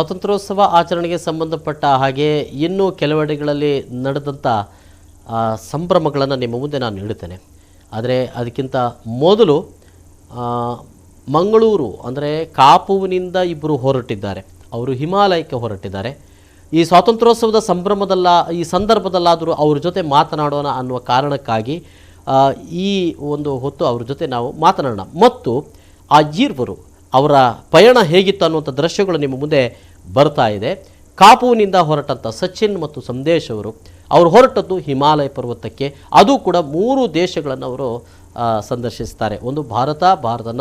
ಸ್ವಾತಂತ್ರ್ಯೋತ್ಸವ ಆಚರಣೆಗೆ ಸಂಬಂಧಪಟ್ಟ ಹಾಗೆ ಇನ್ನೂ ಕೆಲವೆಡೆಗಳಲ್ಲಿ ನಡೆದಂಥ ಸಂಭ್ರಮಗಳನ್ನು ನಿಮ್ಮ ಮುಂದೆ ನಾನು ನೀಡುತ್ತೇನೆ. ಆದರೆ ಅದಕ್ಕಿಂತ ಮೊದಲು ಮಂಗಳೂರು ಅಂದರೆ ಕಾಪುವಿನಿಂದ ಇಬ್ಬರು ಹೊರಟಿದ್ದಾರೆ. ಅವರು ಹಿಮಾಲಯಕ್ಕೆ ಹೊರಟಿದ್ದಾರೆ. ಈ ಸ್ವಾತಂತ್ರ್ಯೋತ್ಸವದ ಈ ಸಂದರ್ಭದಲ್ಲಾದರೂ ಅವ್ರ ಜೊತೆ ಮಾತನಾಡೋಣ ಅನ್ನುವ ಕಾರಣಕ್ಕಾಗಿ ಈ ಒಂದು ಹೊತ್ತು ಅವ್ರ ಜೊತೆ ನಾವು ಮಾತನಾಡೋಣ. ಮತ್ತು ಆ ಈರ್ವರು ಅವರ ಪಯಣ ಹೇಗಿತ್ತು ಅನ್ನುವಂಥ ದೃಶ್ಯಗಳು ನಿಮ್ಮ ಮುಂದೆ ಬರ್ತಾ ಇದೆ. ಕಾಪುವಿನಿಂದ ಹೊರಟಂಥ ಸಚಿನ್ ಮತ್ತು ಸಂದೇಶ್ ಅವರು ಹೊರಟದ್ದು ಹಿಮಾಲಯ ಪರ್ವತಕ್ಕೆ. ಅದು ಕೂಡ 3 ದೇಶಗಳನ್ನು ಅವರು ಸಂದರ್ಶಿಸ್ತಾರೆ. ಒಂದು ಭಾರತ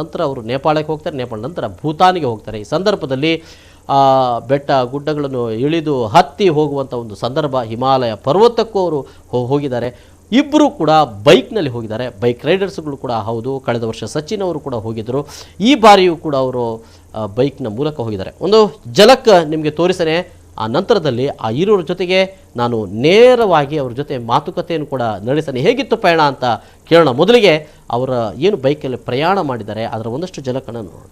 ನಂತರ ಅವರು ನೇಪಾಳಕ್ಕೆ ಹೋಗ್ತಾರೆ, ನೇಪಾಳ ನಂತರ ಭೂತಾನಿಗೆ ಹೋಗ್ತಾರೆ. ಈ ಸಂದರ್ಭದಲ್ಲಿ ಬೆಟ್ಟ ಗುಡ್ಡಗಳನ್ನು ಇಳಿದು ಹತ್ತಿ ಹೋಗುವಂಥ ಒಂದು ಸಂದರ್ಭ. ಹಿಮಾಲಯ ಪರ್ವತಕ್ಕೂ ಅವರು ಹೋಗಿದ್ದಾರೆ. ಇಬ್ಬರು ಕೂಡ ಬೈಕ್ನಲ್ಲಿ ಹೋಗಿದ್ದಾರೆ. ಬೈಕ್ ರೈಡರ್ಸ್ಗಳು ಕೂಡ ಹೌದು. ಕಳೆದ ವರ್ಷ ಸಚಿನ್ ಅವರು ಕೂಡ ಹೋಗಿದ್ದರು. ಈ ಬಾರಿಯೂ ಕೂಡ ಅವರು ಬೈಕ್ನ ಮೂಲಕ ಹೋಗಿದ್ದಾರೆ. ಒಂದು ಝಲಕ್ ನಿಮಗೆ ತೋರಿಸನೆ. ಆ ನಂತರದಲ್ಲಿ ಆ ಇರೋರ ಜೊತೆಗೆ ನಾನು ನೇರವಾಗಿ ಅವ್ರ ಜೊತೆ ಮಾತುಕತೆಯನ್ನು ಕೂಡ ನಡೆಸನೆ. ಹೇಗಿತ್ತು ಪಯಣ ಅಂತ ಕೇಳೋಣ. ಮೊದಲಿಗೆ ಅವರ ಏನು ಬೈಕಲ್ಲಿ ಪ್ರಯಾಣ ಮಾಡಿದ್ದಾರೆ ಅದರ ಒಂದಷ್ಟು ಝಲಕನ್ನು ನೋಡೋಣ.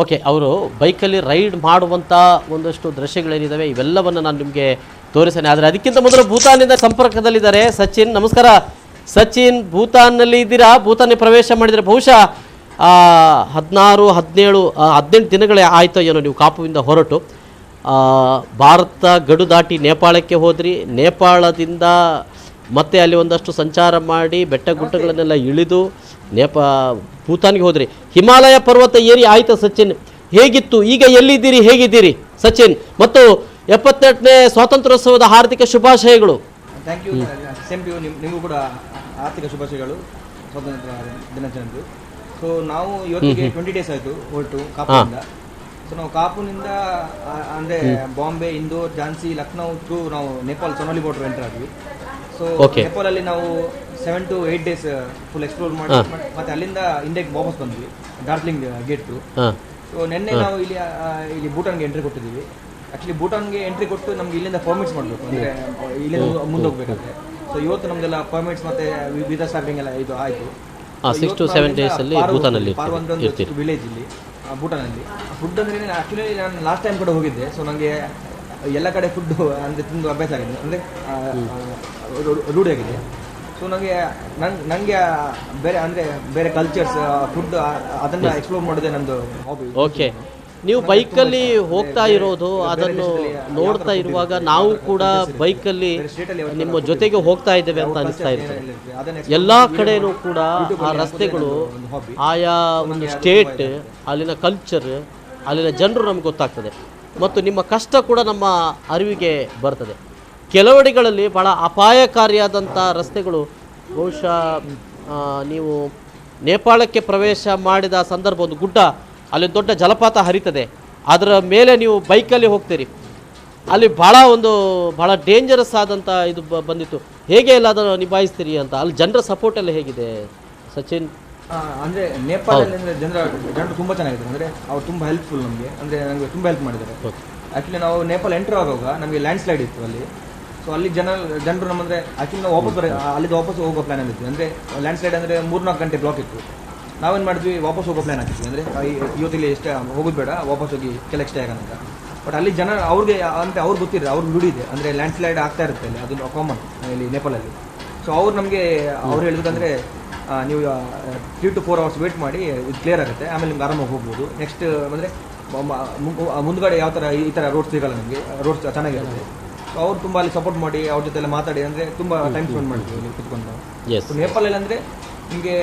ಓಕೆ, ಅವರು ಬೈಕಲ್ಲಿ ರೈಡ್ ಮಾಡುವಂಥ ಒಂದಷ್ಟು ದೃಶ್ಯಗಳೇನಿದ್ದಾವೆ ಇವೆಲ್ಲವನ್ನು ನಾನು ನಿಮಗೆ ತೋರಿಸ್ತೇನೆ. ಆದರೆ ಅದಕ್ಕಿಂತ ಮೊದಲು ಭೂತಾನಿಂದ ಸಂಪರ್ಕದಲ್ಲಿದ್ದಾರೆ ಸಚಿನ್. ನಮಸ್ಕಾರ ಸಚಿನ್, ಭೂತಾನ್ನಲ್ಲಿ ಇದ್ದೀರಾ? ಭೂತಾನ್ಗೆ ಪ್ರವೇಶ ಮಾಡಿದರೆ ಬಹುಶಃ 16-17-18 ದಿನಗಳೇ ಆಯಿತು ಏನೋ ನೀವು ಕಾಪುವಿಂದ ಹೊರಟು. ಭಾರತ ಗಡು ದಾಟಿ ನೇಪಾಳಕ್ಕೆ ಹೋದ್ರಿ. ನೇಪಾಳದಿಂದ ಮತ್ತೆ ಅಲ್ಲಿ ಒಂದಷ್ಟು ಸಂಚಾರ ಮಾಡಿ ಬೆಟ್ಟ ಗುಡ್ಡಗಳನ್ನೆಲ್ಲ ಇಳಿದು ಭೂತಾನ್ಗೆ ಹೋದ್ರಿ. ಹಿಮಾಲಯ ಪರ್ವತ ಏರಿ ಆಯಿತು ಸಚಿನ್, ಹೇಗಿತ್ತು? ಈಗ ಎಲ್ಲಿದ್ದೀರಿ, ಹೇಗಿದ್ದೀರಿ ಸಚಿನ್? ಮತ್ತು 78ನೇ ಸ್ವಾತಂತ್ರ್ಯೋತ್ಸವದ ಹಾರ್ದಿಕ ಶುಭಾಶಯಗಳು. Thank you. Same to you. ನಿಮಗೂ ಕೂಡ ಆರ್ಥಿಕ ಶುಭಾಶಯಗಳು ಸ್ವಾತಂತ್ರ್ಯ ದಿನಾಚರಣೆ. ಸೊ ನಾವು ಇವತ್ತಿಗೆ 20 ಡೇಸ್ ಆಯಿತು ಹೊರಟು ಕಾಪುನಿಂದ. ಸೊ ನಾವು ಕಾಪುನಿಂದ ಅಂದರೆ ಬಾಂಬೆ, ಇಂದೋರ್, ಝಾನ್ಸಿ, ಲಕ್ನೋ ಥ್ರೂ ನಾವು ನೇಪಾಲ್ ಸೊನಾಲಿ ಬಾರ್ಡರ್ ಎಂಟರ್ ಆದ್ವಿ. ಸೊ ನೇಪಾಳಲ್ಲಿ ನಾವು 7 to 8 ಡೇಸ್ ಫುಲ್ ಎಕ್ಸ್ಪ್ಲೋರ್ ಮಾಡಿ ಮತ್ತೆ ಅಲ್ಲಿಂದ ಇಂಡಿಯಾಗೆ ವಾಪಸ್ ಬಂದ್ವಿ, ಡಾರ್ಜಿಲಿಂಗ್ ಗೇಟ್ ಟು. ಸೊ ನಿನ್ನೆ ನಾವು ಇಲ್ಲಿ ಭೂಟಾನ್ಗೆ ಎಂಟ್ರಿ ಕೊಟ್ಟಿದ್ದೀವಿ. ಆ್ಯಕ್ಚುಲಿ ಭೂಟಾನ್ಗೆ ಎಂಟ್ರಿ ಕೊಟ್ಟು ನಮ್ಗೆ ಇಲ್ಲಿಂದ ಪರ್ಮಿಟ್ಸ್ ಮಾಡಬೇಕು, ಅಂದರೆ ಇಲ್ಲಿಂದ ಮುಂದೆ ಹೋಗ್ಬೇಕಾಗುತ್ತೆ. ಸೊ ಇವತ್ತು ನಮ್ದೆಲ್ಲ ಪರ್ಮಿಟ್ಸ್ ಮತ್ತೆ ವೀಸಾ ಸ್ಟಾರ್ಟಿಂಗ್ ಎಲ್ಲ ಇದು ಆಯಿತು. 6 to 7 ಡೇಸ್ ಅಲ್ಲಿ ಭೂತಾನಲ್ಲಿ ವಿಲೇಜ್ ಇಲ್ಲಿ ಭೂಟಾನಲ್ಲಿ. ಫುಡ್ ಅಂದರೆ ಆ್ಯಕ್ಚುಲಿ ನಾನು ಲಾಸ್ಟ್ ಟೈಮ್ ಕೂಡ ಹೋಗಿದ್ದೆ. ಸೊ ನನಗೆ ಎಲ್ಲ ಕಡೆ ಫುಡ್ ಅಂದರೆ ತಿಂದು ಅಭ್ಯಾಸ ಆಗಿದೆ, ಅಂದರೆ ರೂಢಿ ಆಗಿದೆ. ಸೊ ನನಗೆ ಬೇರೆ ಕಲ್ಚರ್ಸ್, ಫುಡ್ ಅದನ್ನು ಎಕ್ಸ್ಪ್ಲೋರ್ ಮಾಡೋದೇ ನಂದು ಹಾಬಿ. ಓಕೆ, ನೀವು ಬೈಕಲ್ಲಿ ಹೋಗ್ತಾ ಇರೋದು ಅದನ್ನು ನೋಡ್ತಾ ಇರುವಾಗ ನಾವು ಕೂಡ ಬೈಕಲ್ಲಿ ನಿಮ್ಮ ಜೊತೆಗೆ ಹೋಗ್ತಾ ಇದ್ದೇವೆ ಅಂತ ಅನಿಸ್ತಾ ಇರ್ತದೆ. ಎಲ್ಲ ಕಡೆನೂ ಕೂಡ ಆ ರಸ್ತೆಗಳು, ಆಯಾ ಒಂದು ಸ್ಟೇಟ್, ಅಲ್ಲಿನ ಕಲ್ಚರ್, ಅಲ್ಲಿನ ಜನರು ನಮ್ಗೆ ಗೊತ್ತಾಗ್ತದೆ. ಮತ್ತು ನಿಮ್ಮ ಕಷ್ಟ ಕೂಡ ನಮ್ಮ ಅರಿವಿಗೆ ಬರ್ತದೆ. ಕೆಲವೆಡೆಗಳಲ್ಲಿ ಭಾಳ ಅಪಾಯಕಾರಿಯಾದಂಥ ರಸ್ತೆಗಳು. ಬಹುಶಃ ನೀವು ನೇಪಾಳಕ್ಕೆ ಪ್ರವೇಶ ಮಾಡಿದ ಸಂದರ್ಭ, ಒಂದು ಗುಡ್ಡ, ಅಲ್ಲಿ ದೊಡ್ಡ ಜಲಪಾತ ಹರಿತದೆ, ಅದರ ಮೇಲೆ ನೀವು ಬೈಕಲ್ಲಿ ಹೋಗ್ತೀರಿ. ಅಲ್ಲಿ ಭಾಳ ಡೇಂಜರಸ್ ಆದಂಥ ಇದು ಬಂದಿತ್ತು. ಹೇಗೆ ಎಲ್ಲ ಅದನ್ನು ನಿಭಾಯಿಸ್ತೀರಿ ಅಂತ? ಅಲ್ಲಿ ಜನರ ಸಪೋರ್ಟ್ ಎಲ್ಲ ಹೇಗಿದೆ ಸಚಿನ್? ಅಂದರೆ ನೇಪಾಳಲ್ಲಿ ಅಂದರೆ ಜನರು ತುಂಬ ಚೆನ್ನಾಗಿದ್ದಾರೆ. ಅಂದರೆ ಅವ್ರು ತುಂಬ ಹೆಲ್ಪ್ಫುಲ್ ನಮಗೆ, ಅಂದರೆ ನನಗೆ ತುಂಬ ಹೆಲ್ಪ್ ಮಾಡಿದ್ದಾರೆ. ಆ್ಯಕ್ಚುಲಿ ನಾವು ನೇಪಾಳ ಎಂಟರ್ ಆಗುವಾಗ ನಮಗೆ ಲ್ಯಾಂಡ್ ಸ್ಲೈಡ್ ಇತ್ತು ಅಲ್ಲಿ. ಸೊ ಅಲ್ಲಿ ಜನರು ನಮ್ಮಂದರೆ ಆ್ಯಕ್ಚುಲಿ ನಾವು ಅಲ್ಲಿಂದ ವಾಪಸ್ ಹೋಗೋ ಪ್ಲಾನ್ ಆಗಿತ್ತು. ಅಂದರೆ ಲ್ಯಾಂಡ್ ಸ್ಲೈಡ್ ಅಂದರೆ 3-4 ಗಂಟೆ ಬ್ಲಾಕ್ ಇತ್ತು. ನಾವೇನು ಮಾಡಿದ್ವಿ, ವಾಪಸ್ ಹೋಗೋ ಪ್ಲಾನ್ ಆಗಿದ್ವಿ. ಅಂದರೆ ಇವತ್ತಿಲ್ಲಿ ಎಷ್ಟೇ ಹೋಗೋದು ಬೇಡ, ವಾಪಸ್ ಹೋಗಿ ಕೆಲಕ್ಕೆ ಸ್ಟೇ ಆಗೋಣ ಅಂತ. ಬಟ್ ಅಲ್ಲಿ ಜನ ಅವ್ರಿಗೆ ಗೊತ್ತಿದೆ, ಅವ್ರಿಗೆ ನುಡಿದೆ. ಅಂದರೆ ಲ್ಯಾಂಡ್ ಸ್ಲೈಡ್ ಆಗ್ತಾ ಇರುತ್ತೆ ಅಲ್ಲಿ, ಅದು ಕಾಮನ್ ಇಲ್ಲಿ ನೇಪಾಳಲ್ಲಿ. ಸೊ ಅವ್ರು ಹೇಳಿದ್ರೆ ನೀವು 3 to 4 hours ವೇಟ್ ಮಾಡಿ, ಇದು ಕ್ಲಿಯರ್ ಆಗುತ್ತೆ, ಆಮೇಲೆ ನಿಮ್ಗೆ ಆರಾಮಾಗಿ ಹೋಗ್ಬೋದು. ನೆಕ್ಸ್ಟ್ ಅಂದರೆ ಮುಂದ್ಗಡೆ ಯಾವ ಥರ ಈ ಥರ ರೋಡ್ಸ್ ಸಿಗಲ್ಲ ನಮಗೆ, ರೋಡ್ಸ್ ಚೆನ್ನಾಗಿರುತ್ತೆ. ಸೊ ಅವ್ರು ತುಂಬ ಅಲ್ಲಿ ಸಪೋರ್ಟ್ ಮಾಡಿ ಅವ್ರ ಜೊತೆ ಎಲ್ಲ ಮಾತಾಡಿ, ಅಂದರೆ ತುಂಬ ಟೈಮ್ ಸ್ಪೆಂಡ್ ಮಾಡ್ತೀವಿ ಇಲ್ಲಿ ಕುತ್ಕೊಂಡು. ನೇಪಾಳಲ್ಲಿ ಅಂದರೆ ನಿಮಗೆ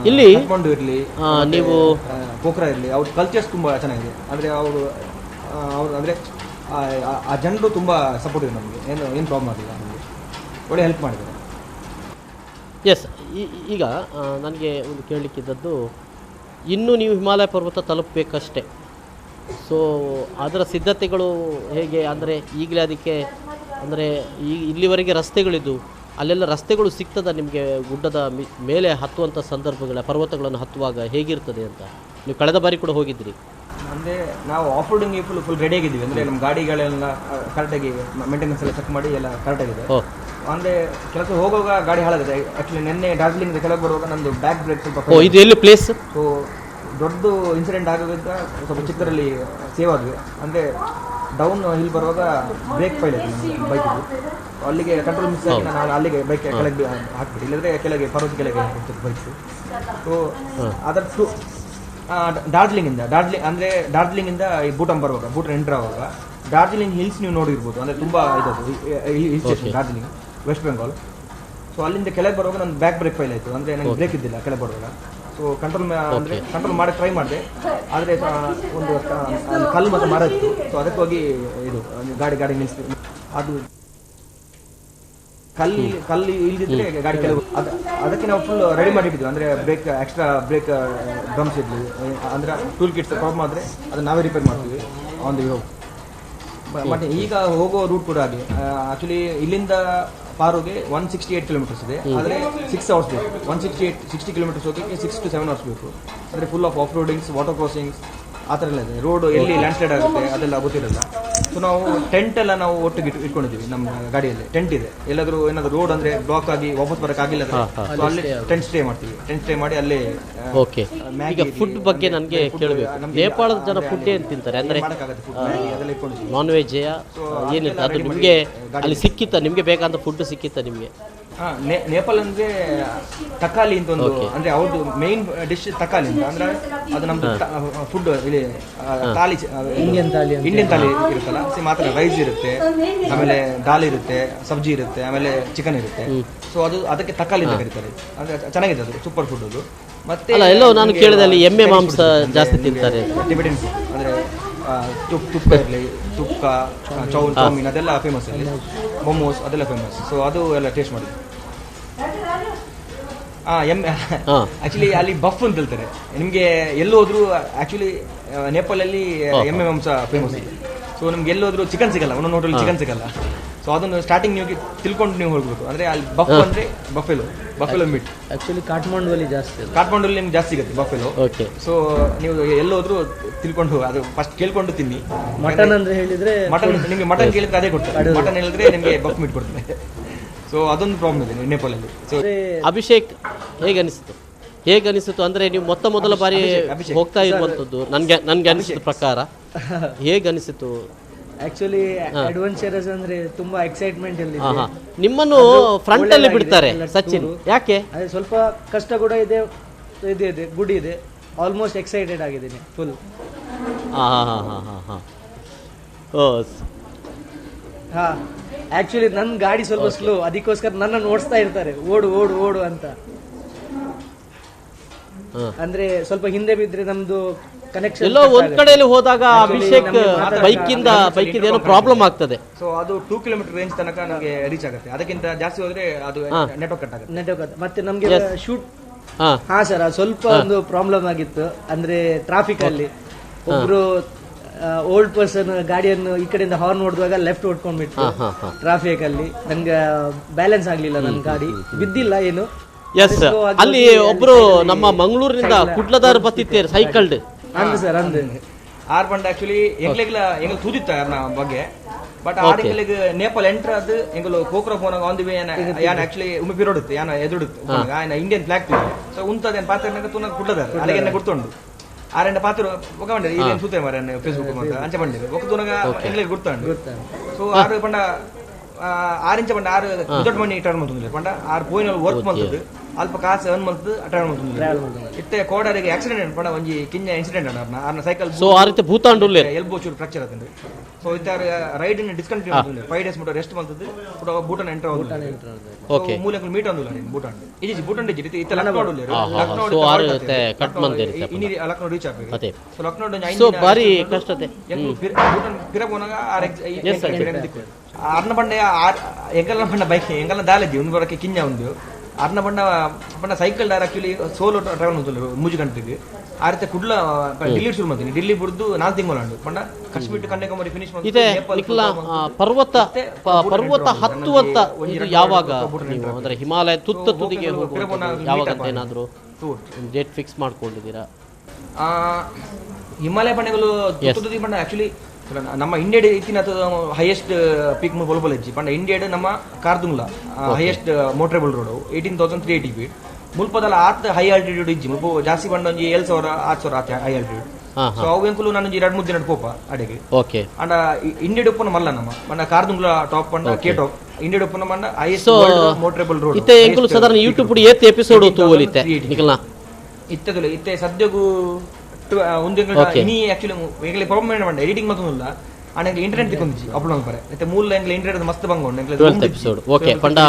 ಇಲ್ಲಿ ಕಾಠ್ಮಂಡು ಇರಲಿ, ನೀವು ಪೋಖ್ರಾ ಇರಲಿ, ಅವ್ರ ಕಲ್ಚರ್ಸ್ ತುಂಬ ಚೆನ್ನಾಗಿದೆ. ಅಂದರೆ ಅವರು ಅಂದರೆ ಆ ಜನರು ತುಂಬ ಸಪೋರ್ಟಿವ್ ನಮಗೆ, ಏನು ಪ್ರಾಬ್ಲಮ್ ಆಗಿಲ್ಲ, ನಮಗೆ ಒಳ್ಳೆ ಹೆಲ್ಪ್ ಮಾಡಿದ್ದಾರೆ. ಎಸ್, ಈಗ ನನಗೆ ಒಂದು ಕೇಳಲಿಕ್ಕಿದ್ದದ್ದು, ಇನ್ನೂ ನೀವು ಹಿಮಾಲಯ ಪರ್ವತ ತಲುಪಬೇಕಷ್ಟೇ. ಸೊ ಅದರ ಸಿದ್ಧತೆಗಳು ಹೇಗೆ? ಅಂದರೆ ಈಗಲೇ ಅದಕ್ಕೆ ಅಂದರೆ ಇಲ್ಲಿವರೆಗೆ ರಸ್ತೆಗಳಿದ್ದು, ಅಲ್ಲೆಲ್ಲ ರಸ್ತೆಗಳು ಸಿಗ್ತದ ನಿಮಗೆ? ಗುಡ್ಡದ ಮೇಲೆ ಹತ್ತುವಂಥ ಸಂದರ್ಭಗಳ ಪರ್ವತಗಳನ್ನು ಹತ್ತುವಾಗ ಹೇಗಿರ್ತದೆ ಅಂತ ನೀವು ಕಳೆದ ಬಾರಿ ಕೂಡ ಹೋಗಿದ್ರಿ. ಅಂದರೆ ನಾವು ಆಫ್ ರೋಡಿಂಗ್ ಫುಲ್ ರೆಡಿ ಆಗಿದ್ದೀವಿ. ಅಂದರೆ ನಮ್ಮ ಗಾಡಿಗಳೆಲ್ಲ ಕರೆಕ್ಟಾಗಿ ಮೇಂಟೆನೆನ್ಸ್ ಎಲ್ಲ ಚೆಕ್ ಮಾಡಿ ಎಲ್ಲ ಕರೆಕ್ಟಾಗಿದೆ. ಅಂದರೆ ಕೆಲಸ ಹೋಗುವಾಗ ಗಾಡಿ ಹಾಳಾಗಿದೆ. ಆ್ಯಕ್ಚುಲಿ ನಿನ್ನೆ ಡಾರ್ಜಿಲಿಂಗ್ ಕೆಳಗೆ ಬರುವಾಗ ನಂದು ಬ್ಯಾಕ್ ಬ್ರೇಕ್ ಸ್ವಲ್ಪ ಇದು ಎಲ್ಲಿ ಪ್ಲೇಸ್? ಸೊ ದೊಡ್ಡ ಇನ್ಸಿಡೆಂಟ್ ಆಗೋದ್ರಿಂದ ಸ್ವಲ್ಪ ಚಿಕ್ಕದಲ್ಲಿ ಸೇವ್ ಆದ್ವಿ. ಅಂದರೆ ಡೌನ್ ಹಿಲ್ ಬರುವಾಗ ಬ್ರೇಕ್ ಫೈಲ್ ಆಯಿತು ನಮ್ಮ ಬೈಕಿಗೆ. ಅಲ್ಲಿಗೆ ಕಂಟ್ರೋಲ್ ಮಿಸ್ ಆಗಿ ನಾನು ಅಲ್ಲಿಗೆ ಬೈಕ್ ಕೆಳಗೆ ಹಾಕ್ಬಿಟ್ಟು, ಇಲ್ಲದ್ರೆ ಕೆಳಗೆ ಪರ್ವತ ಕೆಳಗೆ ಹೋಗ್ತದೆ ಬೈಕ್ಸು. ಸೊ ಅದರ ಡಾರ್ಜಿಲಿಂಗಿಂದ ಈ ಭೂಟಾನ್ ಬರುವಾಗ, ಭೂಟಾನ್ ಎಂಟರ್ ಆಗುವಾಗ ಡಾರ್ಜಿಲಿಂಗ್ ಹಿಲ್ಸ್ ನೀವು ನೋಡಿರ್ಬೋದು. ಅಂದರೆ ತುಂಬ ಇದದು hill station Darjeeling, west Bengal. So ಅಲ್ಲಿಂದ ಕೆಳಗೆ ಬರುವಾಗ ನನ್ನ ಬ್ಯಾಕ್ ಬ್ರೇಕ್ ಫೈಲ್ ಆಯಿತು. ಅಂದರೆ ನನಗೆ ಬ್ರೇಕ್ ಇದ್ದಿಲ್ಲ ಕೆಳಗೆ ಬರುವಾಗ. ಸೊ ಕಂಟ್ರೋಲ್ ಮಾಡಿ ಟ್ರೈ ಮಾಡಿದೆ, ಆದರೆ ಒಂದು ಕಲ್ಲು ಮತ್ತು ಮರ ಇತ್ತು. ಸೊ ಅದಕ್ಕೆ ಹೋಗಿ ಇದು ಗಾಡಿ ನಿಲ್ಲಿಸ್ತೀವಿ. ಅದು ಕಲ್ಲು ಇಲ್ದಿದ್ರೆ ಗಾಡಿ ಕೆಳಗೆ ಅದಕ್ಕೆ ನಾವು ಫುಲ್ ರೆಡಿ ಮಾಡಿಟ್ಟಿದ್ವಿ. ಅಂದರೆ ಬ್ರೇಕ್, ಎಕ್ಸ್ಟ್ರಾ ಬ್ರೇಕ್ ಡ್ರಮ್ಸ್ ಇದ್ವಿ. ಅಂದರೆ ಟೂಲ್ ಕಿಟ್ಸ್ ಪ್ರಾಬ್ಲಮ್ ಆದರೆ ಅದನ್ನು ನಾವೇ ರಿಪೇರ್ ಮಾಡ್ತೀವಿ ಆನ್ ದಿ ಹೋಗಿ. ಬಟ್ ಈಗ ಹೋಗೋ ರೂಟ್ ಕೂಡ ಹಾಗೆ. ಆ್ಯಕ್ಚುಲಿ ಇಲ್ಲಿಂದ ಪಾರುಗೆ 168 ಕಿಲೋಮೀಟರ್ಸ್ ಇದೆ, ಆದರೆ 6 ಅವರ್ಸ್ ಬೇಕು. 60 ಕಿಲೋಮೀಟರ್ಸ್ ಹೋಗೋಕ್ಕೆ 6 to 7 ಅವರ್ಸ್ ಬೇಕು. ಅಂದರೆ ಫುಲ್ ಆಫ್ ರೋಡಿಂಗ್ಸ್, ವಾಟರ್ ಕ್ರಾಸಿಂಗ್ಸ್ ಆ ಥರ ಎಲ್ಲ ಇದೆ. ರೋಡ್ ಎಲ್ಲಿ ಲ್ಯಾಂಡ್ ಸ್ಲೈಡ್ ಆಗುತ್ತೆ ಅದೆಲ್ಲ ಗೊತ್ತಿರಲ್ಲ. ಸೊ ನಾವು ಟೆಂಟ್ ಎಲ್ಲ ನಾವು ಒಟ್ಟಿಗೆ ಇಟ್ಕೊಂಡಿದ್ದೀವಿ. ನಮ್ಮ ಗಾಡಿಯಲ್ಲಿ ಟೆಂಟ್ ಇದೆ. ಏನಾದರೂ ರೋಡ್ ಅಂದರೆ ಬ್ಲಾಕ್ ಆಗಿ ವಾಪಸ್ ಬರೋಕ್ಕಾಗಿಲ್ಲ ಸೊ ಅಲ್ಲಿ ಟೆಂಟ್ ಸ್ಟೇ ಮಾಡ್ತೀವಿ. ಟೆಂಟ್ ಸ್ಟೇ ಮಾಡಿ ಅಲ್ಲೇ. ಓಕೆ, ಈಗ ಫುಡ್ ಬಗ್ಗೆ ನನಗೆ ಕೇಳಬೇಕು. ನೇಪಾಳದ ಜನ ಫುಡ್ ಏನು ತಿಂತಾರೆ? ಅಂದರೆ ನಾನ್ ವೆಜ್ ಏನಿಲ್ಲ, ಅದು ನಿಮಗೆ ಅಲ್ಲಿ ಸಿಕ್ಕಿತ್ತ? ನಿಮಗೆ ಬೇಕಾದ ಫುಡ್ ಸಿಕ್ಕಿತ್ತ ನಿಮಗೆ? ನೇಪಾಳ ಅಂದ್ರೆ ತಕಾಲಿ ಅಂತ ಒಂದು, ಅಂದ್ರೆ ಅವ್ರದ್ದು ಮೇನ್ ಡಿಶ್ ತಕಾಲಿ ಅಂತ. ಅಂದ್ರೆ ಅದು ನಮ್ದು ಫುಡ್ ಇಲ್ಲಿ ತಾಲಿ, ಇಂಡಿಯನ್ ತಾಲಿ ಇರುತ್ತಲ್ಲ, ಮಾತ್ರ ರೈಸ್ ಇರುತ್ತೆ, ಆಮೇಲೆ ದಾಲ್ ಇರುತ್ತೆ, ಸಬ್ಜಿ ಇರುತ್ತೆ, ಆಮೇಲೆ ಚಿಕನ್ ಇರುತ್ತೆ. ಸೊ ಅದಕ್ಕೆ ತಕಾಲಿ ಅಂತ ಕರೀತಾರೆ. ಅಂದ್ರೆ ಚೆನ್ನಾಗಿದೆ, ಅದು ಸೂಪರ್ ಫುಡ್ ಅದು. ಮತ್ತೆ ಎಲ್ಲೋ ನಾನು ಕೇಳಿದೆ ಅಲ್ಲಿ ಎಮ್ಮೆ ಮಾಂಸ ಜಾಸ್ತಿ ತಿಂತಾರೆ. ಟಿಬೆಟನ್ ಫುಡ್ ಅಂದ್ರೆ ತುಪ್ಪ ಇರಲಿ, ತುಪ್ಪ, ಚೌಮೀನ್ ಅದೆಲ್ಲ ಫೇಮಸ್ ಇಲ್ಲಿ. ಮೊಮೋಸ್ ಅದೆಲ್ಲ ಫೇಮಸ್. ಸೊ ಅದು ಎಲ್ಲ ಟೇಸ್ಟ್ ಮಾಡಿದ್ವಿ. ಆಕ್ಚುಲಿ ಅಲ್ಲಿ ಬಫ್ ಅಂತ ಹೇಳ್ತಾರೆ. ನಿಮಗೆ ಎಲ್ಲಿ ಹೋದ್ರು ಆಕ್ಚುಲಿ ನೇಪಾಳಲ್ಲಿ ಎಮ್ಮೆ ಮಾಂಸ ಫೇಮಸ್ ಇದೆ. ಸೊ ನಿಮ್ಗೆ ಎಲ್ಲೋದ್ರು ಚಿಕನ್ ಸಿಗಲ್ಲ, ಒಂದೊಂದು ಹೋಟೆಲ್ ಚಿಕನ್ ಸಿಗಲ್ಲ. ಸೊ ಅದನ್ನು ಸ್ಟಾರ್ಟಿಂಗ್ ನೀವು ತಿಳ್ಕೊಂಡು ನೀವು ಹೋಗ್ಬೇಕು. ಅಂದ್ರೆ ಅಲ್ಲಿ ಬಫ್ ಅಂದ್ರೆ ಬಫೆಲೋ ಮೀಟ್. ಆಕ್ಚುಲಿ ಕಾಠ್ಮಂಡುವಲ್ಲಿ ಜಾಸ್ತಿ, ಕಾಠ್ಮಂಡುವಲ್ಲಿ ನಿಮ್ಗೆ ಜಾಸ್ತಿ ಸಿಗುತ್ತೆ ಬಫೆಲೋ. ಸೊ ನೀವು ಎಲ್ಲೋದ್ರು ತಿಳ್ಕೊಂಡು ಅದು ಫಸ್ಟ್ ಕೇಳ್ಕೊಂಡು ತಿನ್ನಿ. ಮಟನ್ ಅಂದ್ರೆ ಹೇಳಿದ್ರೆ ನಿಮಗೆ ಮಟನ್ ಕೇಳಿದ್ರೆ ಅದೇ ಕೊಡ್ತಾರೆ. ಮಟನ್ ಹೇಳಿದ್ರೆ ನಿಮಗೆ ಬಫ್ ಮೀಟ್ ಕೊಡ್ತಾರೆ. ಸೊ ಅದೊಂದು ಪ್ರಾಬ್ಲಮ್ ಇದೆ ನೇಪಾಳಲ್ಲಿ. ಸೊ ಅಭಿಷೇಕ್ ಹೇಗೆ ಅನಿಸಿತು? ಅಂದ್ರೆ ನೀವು ಮೊದಲ ಬಾರಿ ಹೋಗ್ತಾ ಇರುವಂತದ್ದು ನನ್ಗೆ ಅನಿಸಿದ ಪ್ರಕಾರ ಹೇಗೆ ಅನಿಸಿತು? ಆಕ್ಚುಲಿ ಅಡ್ವೆಂಚರಸ್ ಅಂದ್ರೆ ತುಂಬಾ ಎಕ್ಸೈಟ್ಮೆಂಟ್ ಅಲ್ಲಿ ನಿಮ್ಮನ್ನು ಫ್ರಂಟ್ ಅಲ್ಲಿ ಬಿಡ್ತಾರೆ ಸಚಿನ್, ಯಾಕೆ? ಅದೇ ಸ್ವಲ್ಪ ಕಷ್ಟ ಕೂಡ ಇದೆ, ಗುಡ್ ಇದೆ. ಆಲ್ಮೋಸ್ಟ್ ಎಕ್ಸೈಟೆಡ್ ಆಗಿದ್ದೀನಿ ಫುಲ್. ಹಾ, ಆಕ್ಚುಲಿ ನನ್ನ ಗಾಡಿ ಸ್ವಲ್ಪ ಸ್ಲೋ, ಅದಕ್ಕೋಸ್ಕರ ನನ್ನ ಓಡಿಸ್ತಾ ಇರ್ತಾರೆ, ಓಡು ಅಂತ. ಅಂದ್ರೆ ಸ್ವಲ್ಪ ಹಿಂದೆ ಬಿದ್ರೆ ನಮ್ದು ಕನೆಕ್ಷನ್ ಎಲ್ಲೋ ಒಂದ್ ಕಡೆಯಲ್ಲಿ ಹೋದಾಗ ಅಭಿಷೇಕ್ ಬೈಕಿಂದ ಏನೋ ಪ್ರಾಬ್ಲಮ್ ಆಗ್ತದೆ. ಸೊ ಅದು 2 ಕಿಲೋಮೀಟರ್ ರೇಂಜ್ ತನಕ ನಮಗೆ ರೀಚ್ ಆಗುತ್ತೆ. ಅದಕ್ಕಿಂತ ಜಾಸ್ತಿ ಹೋದ್ರೆ ಅದು ನೆಟ್ವರ್ಕ್ ಕಟ್ ಆಗುತ್ತೆ. ಮತ್ತೆ ನಮ್ಗೆ ಶೂಟ್ ಹಾ ಸರ್, ಅದು ಸ್ವಲ್ಪ ಒಂದು ಪ್ರಾಬ್ಲಮ್ ಆಗಿತ್ತು. ಅಂದ್ರೆ ಟ್ರಾಫಿಕ್ ಅಲ್ಲಿ ಒಬ್ರು ಓಲ್ಡ್ ಪರ್ಸನ್ ಗಾಡಿಯನ್ನು ಈ ಕಡೆಯಿಂದ ಹಾರ್ನ್ ಹೊಡೆದಾಗ ಲೆಫ್ಟ್ ಹೊಡ್ಕೊಂಡ್ಬಿಟ್ಟು ಟ್ರಾಫಿಕ್ ಅಲ್ಲಿ ನಂಗೆ ಬ್ಯಾಲೆನ್ಸ್ ಆಗ್ಲಿಲ್ಲ, ನನ್ನ ಗಾಡಿ ಬಿದ್ದಿಲ್ಲ ಏನು. ಎಸ್, ಅಲ್ಲಿ ಒಬ್ರು ನಮ್ಮ ಮಂಗಳೂರಿನಿಂದ ಕುಡ್ಲದಾರ್ ಬತ್ತಿತ್ತೇರು ಸೈಕಲ್ಡ್ ಅಂದ್ ಸರ್ ಅಂದ್ ಆರ್ ಬಂಡ್ ಆಕ್ಚುಲಿ ಎಂಗ್ ತೂದಿತ್ತ ಯಾರನ ಬಗ್ಗೆ. ಬಟ್ ಆಡಿಗಳಿಗೆ ನೇಪಾಳ ಎಂಟರ್ ಅದು ಎಂಗಲು ಕೋಕ್ರ ಫೋನ್ ಆನ್ ದಿ ವೇ ಯಾನ ಆಕ್ಚುಲಿ ಉಮ್ಮೆ ಪಿರೋಡುತ್ತೆ ಯಾನ ಎದುಡುತ್ತೆ ಆಯನ ಇಂಡಿಯನ್ ಫ್ಲಾಗ್ ತು. ಸೊ ಉಂತದೇನು ಪಾತ್ರ ತುನ ಕುಡ್ಲದಾರ್ ಅಲ್ಲಿಗೆ ಗುರ್ತೊಂಡು ಆರೆಂಡ ಪಾತ್ರ ಒಗ ಬಂದಿರಿ ಇದೇನು ಸೂತೆ ಮಾರ ಫೇಸ್ಬುಕ್ ಅಂತ ಅಂಚೆ ಬಂದಿರಿ ಒಕ್ಕ ತುನಗ ಎಂಗ್ಲಿಗೆ ಗುರ್ತಂಡು. ಸೊ ಆರು ಬಂಡ 6 ಇಂಚ ಬಂಡ 6 ದೊಡ್ಡ ಮಣ್ಣಿ ಟರ್ನ್ ಮಾಡ್ತಿದ್ರು ಬಂಡ 6 ಪೋಯಿನ ವರ್ಕ್ ಮಾಡ್ತಿದ್ರು. ಅಲ್ಪ ಕಾಸು ಅನ್ ಮಂತ್ ಟ್ರಾವೆಲ್ ಮಾಡ್ತಾರೆ ಇತ್ತೆ ಕೋಡರಿಗೆ ಆಕ್ಸಿಡೆಂಟ್ ಪಡ ಒಂಜಿ ಕಿಂಜ ಇನ್ಸಿಡೆಂಟ್ ಅನ್ನ ಸೈಕಲ್ ಸೊ ಆ ರೀತಿ ಭೂತಾಂಡುಲ್ಲೆ ಎಲ್ಬೋ ಚೂರು ಫ್ರಾಕ್ಚರ್ ಆತಂದ್ರೆ ಸೊ ಇತ್ತಾರ ರೈಡ್ ಇನ್ ಡಿಸ್ಕಂಟಿನ್ಯೂ ಆತಂದ್ರೆ 5 days ಮುಟ ರೆಸ್ಟ್ ಮಾಡ್ತದೆ ಪುಡ ಭೂತಾನ್ ಎಂಟರ್ ಆಗುದು ಓಕೆ ಮೂಲೆಗಳು ಮೀಟ್ ಅಂದುಲ್ಲ ಭೂತಾನ್ ಇಜಿ ಭೂತಾನ್ ಡಿಜಿ ಇತ್ತೆ ಲಕ್ನೋ ಲಕ್ನೋ ಸೊ ಆ ರೀತಿ ಕಟ್ ಮಂದಿ ಇರುತ್ತೆ ಇನ್ನಿ ಲಕ್ನೋ ರೀಚ್ ಆಗಬೇಕು ಅದೇ ಸೊ ಲಕ್ನೋ ಸೊ ಬಾರಿ ಕಷ್ಟತೆ ಭೂತಾನ್ ಪಿರಬೋನಾಗ ಅರ್ನ ಬಂಡೆ ಎಂಗಲ್ನ ಬಂಡ ಬೈಕ್ ಎಂಗಲ್ನ ದಾಲಜಿ ಒಂದು ಬರಕ್ಕೆ ಕಿಂಜ ಒಂದು ಅರ್ನ ಬಂಡ ಸೈಕಲ್ ಡೈರ್ ಆಕ್ಚುಲಿ ಸೋಲೋ ಟ್ರಾವೆಲ್ ಮಾಡ್ತಾರೆ ಮೂಜು ಗಂಟೆಗೆ ಆ ರೀತಿ ಕುಡ್ಲ ಡಿಲ್ಲಿ ಶುರು ಮಾಡ್ತೀನಿ ಡಿಲ್ಲಿ ಬಿಡ್ದು 4 ತಿಂಗಳು ಬಂಡ ಕಶ್ಮೀರ್ ಕನ್ಯಾಕುಮಾರಿ ಫಿನಿಶ್ ಇದೆ ನಿಖಿಲ ಪರ್ವತ ಹತ್ತುವಂತ ಇದು ಯಾವಾಗ ನೀವು ಅಂದ್ರೆ ಹಿಮಾಲಯ ತುದಿಗೆ ಯಾವಾಗ ಅಂತ ಏನಾದ್ರು ಡೇಟ್ ಫಿಕ್ಸ್ ಮಾಡ್ಕೊಂಡಿದ್ದೀರಾ? ಹಿಮಾಲಯ ಬಂಡೆಗಳು ತುದಿ ಬಂಡ ಆಕ್ಚುಲಿ ನಮ್ಮ ಇಂಡಿಯಾಡ್ ಇತ್ತಿನ ಹೈಯೆಸ್ಟ್ ಪೀಕ್ ಬೊಲಬಲ್ ಹೆಚ್ಚಿ ಪಂಡ ಇಂಡಿಯಾಡ್ ನಮ್ಮ ಕಾರ್ದುಂಗ್ಲ ಹೈಯೆಸ್ಟ್ ಮೋಟ್ರೇಬಲ್ ರೋಡ್ 18,380 ಫೀಟ್ ಮುಲ್ಪದಲ್ಲ ಆತ್ ಹೈ ಆಲ್ಟಿಟ್ಯೂಡ್ ಇಜ್ಜಿ ಮುಲ್ಪ ಜಾಸ್ತಿ ಬಂಡ ಒಂಜಿ 7,000-8,000 ಆತ ಹೈ ಆಲ್ಟಿಟ್ಯೂಡ್ ಸೊ ಅವು ಎಂಕುಲು ನಾನು 2-3 ದಿನ ಪೋಪ ಅಡೆಗೆ ಓಕೆ ಅಂಡ ಇಂಡಿಯಾಡ್ ಉಪ್ಪನ ಮಲ್ಲ ನಮ್ಮ ಪಂಡ ಕಾರ್ದುಂಗ್ಲ ಟಾಪ್ ಪಂಡ ಕೆ ಟಾಪ್ ಇಂಡಿಯಾಡ್ ಉಪ್ಪನ ಮಂಡ ಹೈಯೆಸ್ಟ್ ಮೋಟ್ರೇಬಲ್ ರೋಡ್ ಇತ್ತೆ ಎಂಕುಲು ಸಾಧಾರಣ ಯೂಟ್ಯೂಬ್ ಏತ್ ಎಪಿಸೋಡ್ ತೂವಲಿತ್ತೆ ನಿಖಿಲ್ನ ಇತ್ತದಲ್ಲ ಇತ್ತೆ ಸದ್ಯಗೂ ಒಂದು ಇನಿ ಆಕ್ಚುಲಿ ಎಂಗ್ಲೆ ಪ್ರಾಬ್ಲಮ್ ಮಂಡ ಎಡಿಟಿಂಗ್ ಮತ್ತೊಂದಿಲ್ಲ ಆನೆಗೆ ಇಂಟರ್ನೆಟ್ ತಿಕ್ಕೊಂದಿಜಿ ಅಪ್ಲೋಡ್ ಮಾಡ್ತಾರೆ ಮತ್ತೆ ಮೂಲ ಎಂಗ್ಲೆ ಇಂಟರ್ನೆಟ್ ಮಸ್ತ್ ಬಂಗೊಂಡು ಎಂಗ್ಲೆ 12th ಎಪಿಸೋಡ್ ಓಕೆ ಪಂಡ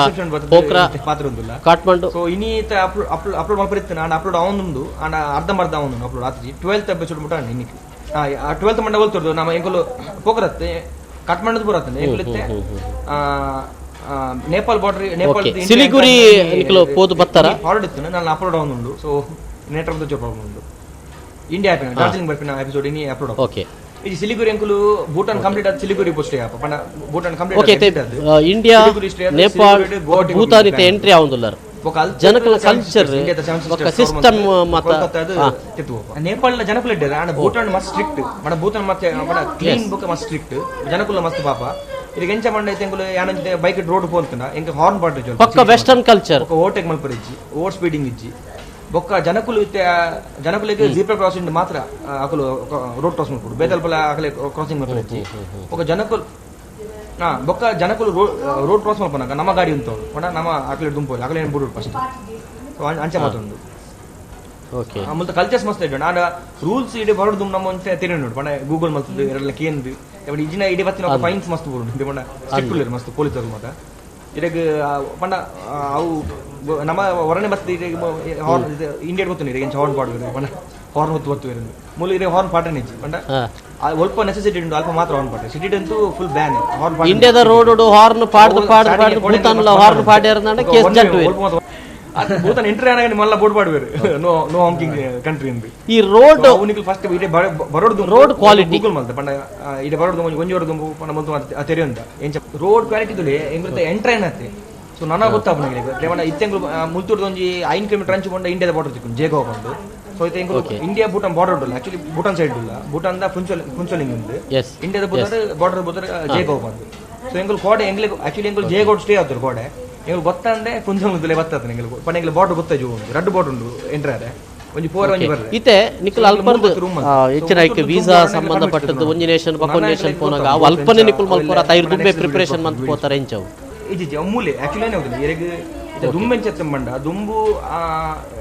ಪೋಕ್ರಾ ಪಾತ್ರ ಒಂದಿಲ್ಲ ಕಾಠ್ಮಂಡು ಸೊ ಇನಿ ಇತ್ತ ಅಪ್ಲೋಡ್ ಮಾಡ್ಬರಿತ್ತು ನಾನು ಅಪ್ಲೋಡ್ ಅವನೊಂದು ಆನ ಅರ್ಧಂಬರ್ಧ ಅವನು ಅಪ್ಲೋಡ್ ಆತ್ಜಿ 12th ಎಪಿಸೋಡ್ ಮುಟ ಇನ್ನಿಕ್ಕೆ 12th ಮಂಡ ಹೋಲ್ತೋರ್ದು ನಮ್ಮ ಎಂಕಲು ಪೋಕ್ರತ್ತೆ ಕಾಠ್ಮಂಡು ಬರತ್ತೆ ಎಂಗ್ಲಿತ್ತೆ ನೇಪಾಲ್ ಬಾರ್ಡರ್ ನೇಪಾಲ್ ಸಿಲಿಗುರಿ ನಿಖಿಲು ಪೋದು ಬತ್ತಾರ ಹೊರಡಿತ್ತು ನಾನು ಅಪ್ಲೋಡ್ ಅವನುಂಡು ಸೊ ನೆಟ್ವರ್ಕ್ ಜೊ ಪ್ರಾಬ್ಲಮ್ ಉಂಟು ಇಂಡಿಯಾ ಡಾರ್ಜಿಲಿಂಗ್ ಬರ್ಪಿನ ಎಪಿಸೋಡ್ ಇನಿ ಅಪ್ಲೋಡ್ ಓಕೆ ಇದು ಸಿಲಿಗುರಿ ಅಂಕುಲು ಭೂಟಾನ್ ಕಂಪ್ಲೀಟ್ ಆದ ಸಿಲಿಗುರಿ ಪೋಸ್ಟ್ ಆಪ ಪಣ Bhutan complete okay India Nepal Bhutan ಇತ್ತೆ ಎಂಟ್ರಿ ಆವಂದುಲ್ಲರ್ ಜನಕಲ ಕಲ್ಚರ್ ఒక ಸಿಸ್ಟಮ್ ಮತ ನೇಪಾಳ ಜನಕುಲ ಇದ್ದಾರೆ ಆನ ಭೂಟಾನ್ ಮಸ್ತ್ ಸ್ಟ್ರಿಕ್ಟ್ ಮಣ ಭೂತಾನ್ ಮತ್ತೆ ಮಣ ಕ್ಲೀನ್ ಬುಕ್ ಮಸ್ತ್ ಸ್ಟ್ರಿಕ್ಟ್ ಜನಕುಲ ಮಸ್ತ್ ಪಾಪ ಇದಕ್ಕೆ ಎಂಚ ಮಂಡ ಐತೆ ಎಂಕುಲು ಯಾನಂತೆ ಬೈಕ್ ರೋಡ್ ಪೋಲ್ತನ ಎಂಕ ಹಾರ್ನ್ ಪಾಟ್ ಜೊಲ್ ಪಕ್ಕ ವೆಸ್ಟರ್ನ್ ಕಲ್ಚರ್ ಓವರ್ಟೇಕ್ ಮಲ್ಪರ್ ಇಜ್ಜಿ ಓವರ್ ಸ್ಪೀಡಿಂಗ್ ಇಜ್ಜಿ ಬೊಕ್ಕ ಜನಕುಲು ಇತ್ತೆ ಜನಕುಲಿಗೆ ಜೀಬ್ರಾ ಕ್ರಾಸಿಂಗ್ ಮಾತ್ರ ಅಕಲು ರೋಡ್ ಕ್ರಾಸ್ ಮಾಡ್ಕೊಡು ಬೇದಲ್ಪಲ ಅಕಲೆ ಕ್ರಾಸಿಂಗ್ ಮಾಡ್ಕೊಡು ಬೊಕ್ಕ ಜನಕುಲು ಬೊಕ್ಕ ಜನಕುಲು ರೋಡ್ ಕ್ರಾಸ್ ಮಾಡ್ಕೊನಾಗ ನಮ್ಮ ಗಾಡಿ ಉಂಟು ಪಣ ನಮ್ಮ ಅಕಲೆ ದುಂಪೋಲಿ ಅಕಲೆ ಬುಡು ಫಸ್ಟ್ ಸೊ ಅಂಚೆ ಮಾತೊಂದು ಓಕೆ ಮುಲ್ತ ಕಲ್ಚರ್ಸ್ ಮಸ್ತ್ ಇಟ್ಟು ಆಡ ರೂಲ್ಸ್ ಇಡಿ ಬರೋದು ದುಮ್ ನಮ್ಮ ಒಂತೆ ತಿರಿ ನೋಡು ಪಣ ಗೂಗಲ್ ಮಲ್ತದ್ದು ಎರಡಲ್ಲ ಕೇಂದ್ರ ಎಬಡಿ ಇಜಿನ ಇಡಿ ಬತ್ತಿನ ಫೈನ್ಸ್ ಮಸ್ತ್ ಬರುದು ಪಣ ಸ್ಟ್ರಿಕ್ಟ್ ಉಳ್ಳೇರು ಮಸ್ತ್ ಪೊಲೀಸರು ಮಾತ ಇದಕ್ಕೆ ಪಂಡ ಅವು ನಮ್ಮ ಹೊರನೆ ಬಸ್ ಹಾರ್ನ್ ಇಂಡಿಯಾ ಗೊತ್ತು ಎಂಚ ಹಾರ್ನ್ ಪಾಡುವರು ಪಂಡ ಹಾರ್ನ್ ಹೊತ್ತು ಮೂಲ ಇದೆ ಹಾರ್ನ್ ಪಾಟನೆ ಇಜ್ಜಿ ಪಂಡ ಒಲ್ಪ ನೆಸೆಸಿಟಿ ಉಂಟು ಅಲ್ಪ ಮಾತ್ರ ಹಾರ್ನ್ ಪಾಟ ಸಿಟಿ ಅಂತೂ ಫುಲ್ ಬ್ಯಾನ್ ಹಾರ್ನ್ ಪಾಟ ಇಂಡಿಯಾದ ರೋಡ್ ಹಾರ್ನ್ ಪಾಡ್ದು ಭೂತಾನ್ಲ ಹಾರ್ನ್ ಪಾಡ್ಯಾರನ ಕೇಸ್ ಜಂಟು ಭೂತಾನ್ ಎಂಟ್ರಿ ಆನಾಗ ಮಲ್ಲ ಬೋರ್ಡ್ ಪಾಡುವರು ನೋ ಹಾಂಕಿಂಗ್ ಕಂಟ್ರಿ ಅಂತ ಈ ರೋಡ್ ಅವನಿಗೆ ಫಸ್ಟ್ ಇದೆ ಬರೋದು ರೋಡ್ ಕ್ವಾಲಿಟಿ ಗೂಗಲ್ ಮಲ್ತ ಪಂಡ ಇದೆ ಬರೋದು ಒಂಜಿ ಹೊರದು ಪಂಡ ಮಂತು ತೆರೆ ಅಂತ ಎಂಚ ರೋಡ್ ಕ್ವಾಲಿಟಿ ತುಲೆ ಎಂಗ್ರತ ಎಂಟ್ರಿ ಏನತ್ತೆ ಸೊ ನನಗೆ ಗೊತ್ತಾಗ್ನಗೆ ಲೇವಣ್ಣ ಇತ್ತೆಂಗ್ಲು ಮುಲ್ತೂರ್ದು ಒಂಜಿ 5 ಕಿಲೋಮೀಟರ್ ಅಂಚು ಬಂಡ ಇಂಡಿಯಾದ ಬಾರ್ಡರ್ ತಿಕ್ಕೊಂಡು ಜೇಗೋ ಬಂದು ಸೊ ಇತ್ತೆ ಎಂಗ್ಲು ಇಂಡಿಯಾ ಭೂಟಾನ್ ಬಾರ್ಡರ್ ಉಂಟಲ್ಲ ಆಕ್ಚುಲಿ ಭೂಟಾನ್ ಸೈಡ್ ಇಲ್ಲ ಭೂಟಾನ್ದ ಫುಂಚೋಲಿಂಗ್ ಉಂಟು ಇಂಡಿಯಾದ ಬಾರ್ಡರ್ ಬುದರ್ ಜೇಗೋ ಬಂದು ಸೊ ಎಂಗ್ಲು ಕೋಡೆ ಎಂಗ್ಲೆ ಆಕ್ಚುಲಿ ಎಂಗ್ಲು ಜೇಗೋ ಸ್ಟೇ ಆದ್ರು ಕೋಡೆ ಎಂಗ್ಲು ಗೊತ್ತಂದ್ರೆ ಫುಂಚೋಲಿಂಗ್ ಬರ್ತದೆ ಎಂಗ್ಲು ಪಣ ಎಂಗ್ಲು ಬಾರ್ಡರ್ ಗೊತ್ತಾಜು ರೆಡ್ ಬಾರ್ಡರ್ ಉಂಟು ಎಂಟ್ರಿ ಆದ್ರೆ ಒಂಜಿ ಪೋರ ಒಂಜಿ ಬರ್ರೆ ಇತ್ತೆ ನಿಖಿಲ್ ಅಲ್ಪರ್ದು ಹೆಚ್ಚಿನ ಐಕೆ ವೀಸಾ ಸಂಬಂಧಪಟ್ಟದ್ದು ಒಂಜಿ ನೇಷನ್ ಬಕೊಂಡ್ ನೇಷನ್ ಪೋನಾಗ ಅಲ್ಪನೆ ನಿಖಿಲ್ ಮಲ್ಪುರ ತೈರು ದುಂಬೆ ಪ್ರಿಪರೇಷನ್ ಮಂತ್ ಪೋತಾರೆ ಎಂಚವು ಇಜ್ಜಿ ಅಮ್ಮೂಲೆ ಆಕ್ಚುಲಿ ಏನೇ ಹೋದಿಲ್ಲ ಎರೆಗ್ ಇದು ದುಂಬೆಂಚ ಬಂಡ ದುಂಬು